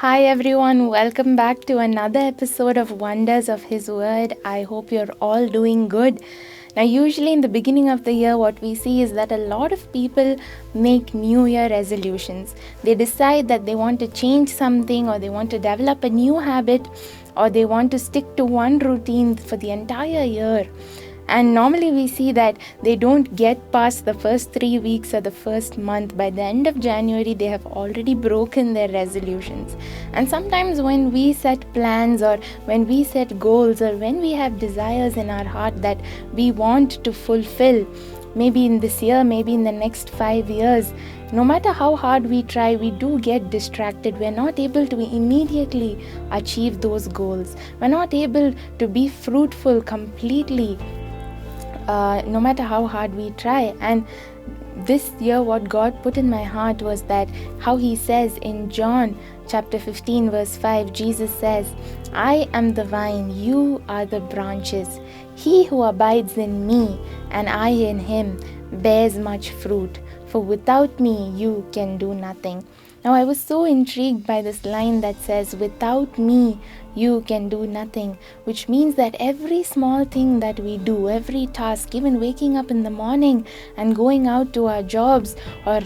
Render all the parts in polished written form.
Hi everyone, welcome back to another episode of Wonders of His Word. I hope you're all doing good. Now, usually in the beginning of the year, what we see is that a lot of people make New Year resolutions. They decide that they want to change something, or they want to develop a new habit, or they want to stick to one routine for the entire year. And normally we see that they don't get past the first 3 weeks or the first month. By the end of January, they have already broken their resolutions. And sometimes when we set plans, or when we set goals, or when we have desires in our heart that we want to fulfill, maybe in this year, maybe in the next 5 years, no matter how hard we try, we do get distracted. We're not able to immediately achieve those goals. We're not able to be fruitful completely. No matter how hard we try. And this year, what God put in my heart was that how He says in John chapter 15 verse 5, Jesus says, "I am the vine, you are the branches. He who abides in me and I in him bears much fruit, for without me you can do nothing." Now, I was so intrigued by this line that says, "Without me, you can do nothing," which means that every small thing that we do, every task, even waking up in the morning and going out to our jobs, or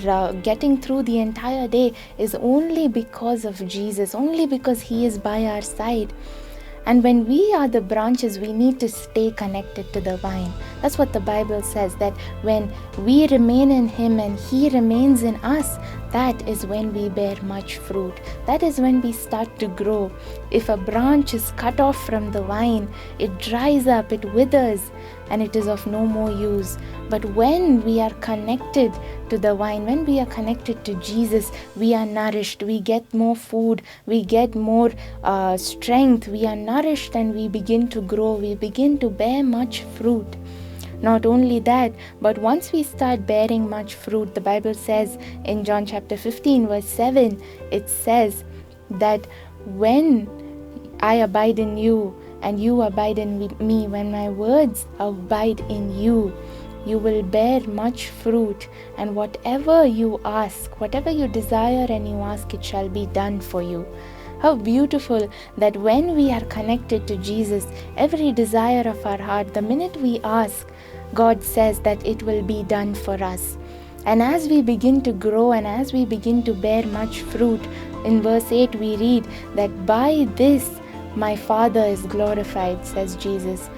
getting through the entire day, is only because of Jesus, only because He is by our side. And when we are the branches, we need to stay connected to the vine. That's what the Bible says, that when we remain in Him and He remains in us, that is when we bear much fruit. That is when we start to grow. If a branch is cut off from the vine, it dries up, it withers, and it is of no more use. But when we are connected to the vine, when we are connected to Jesus, we are nourished, we get more food, we get more strength, we are nourished, and we begin to grow, we begin to bear much fruit. Not only that, but once we start bearing much fruit, the Bible says in John chapter 15 verse 7, it says that when I abide in you and you abide in me, when my words abide in you, you will bear much fruit, and whatever you ask, whatever you desire and you ask, it shall be done for you. How beautiful that when we are connected to Jesus, every desire of our heart, the minute we ask, God says that it will be done for us. And as we begin to grow and as we begin to bear much fruit, in verse 8 we read that by this my Father is glorified, says Jesus.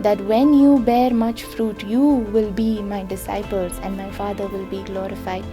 That when you bear much fruit, you will be my disciples and my Father will be glorified.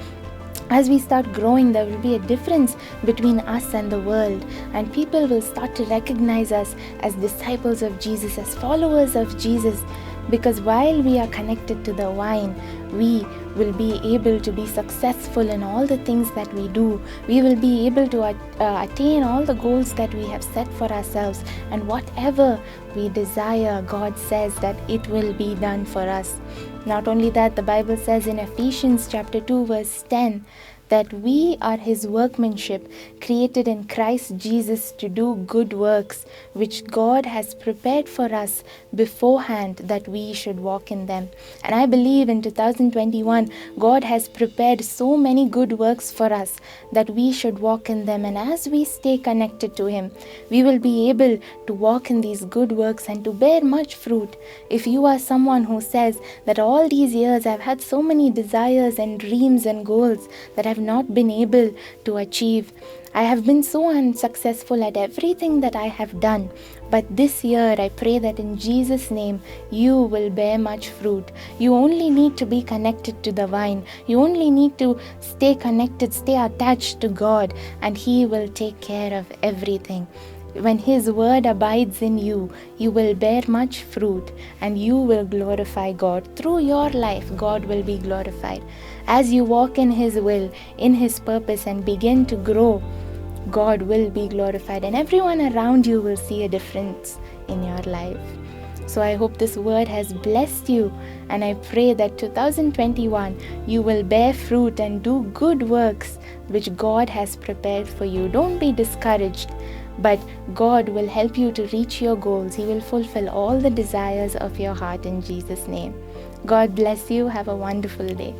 As we start growing, there will be a difference between us and the world, and people will start to recognize us as disciples of Jesus, as followers of Jesus, because while we are connected to the vine, we will be able to be successful in all the things that we do. We will be able to attain all the goals that we have set for ourselves, and whatever we desire, God says that it will be done for us. Not only that, the Bible says in Ephesians chapter 2 verse 10 that we are His workmanship, created in Christ Jesus to do good works, which God has prepared for us beforehand that we should walk in them. And I believe in 2021, God has prepared so many good works for us that we should walk in them. And as we stay connected to Him, we will be able to walk in these good works and to bear much fruit. If you are someone who says that all these years I've had so many desires and dreams and goals that I've not been able to achieve, I have been so unsuccessful at everything that I have done, but this year I pray that in Jesus' name you will bear much fruit. You only need to be connected to the vine. You only need to stay connected, stay attached to God, and He will take care of everything. When His word abides in you, you will bear much fruit and you will glorify God. Through your life, God will be glorified. As you walk in His will, in His purpose, and begin to grow, God will be glorified, and everyone around you will see a difference in your life. So I hope this word has blessed you, and I pray that 2021 you will bear fruit and do good works which God has prepared for you. Don't be discouraged, but God will help you to reach your goals. He will fulfill all the desires of your heart in Jesus' name. God bless you. Have a wonderful day.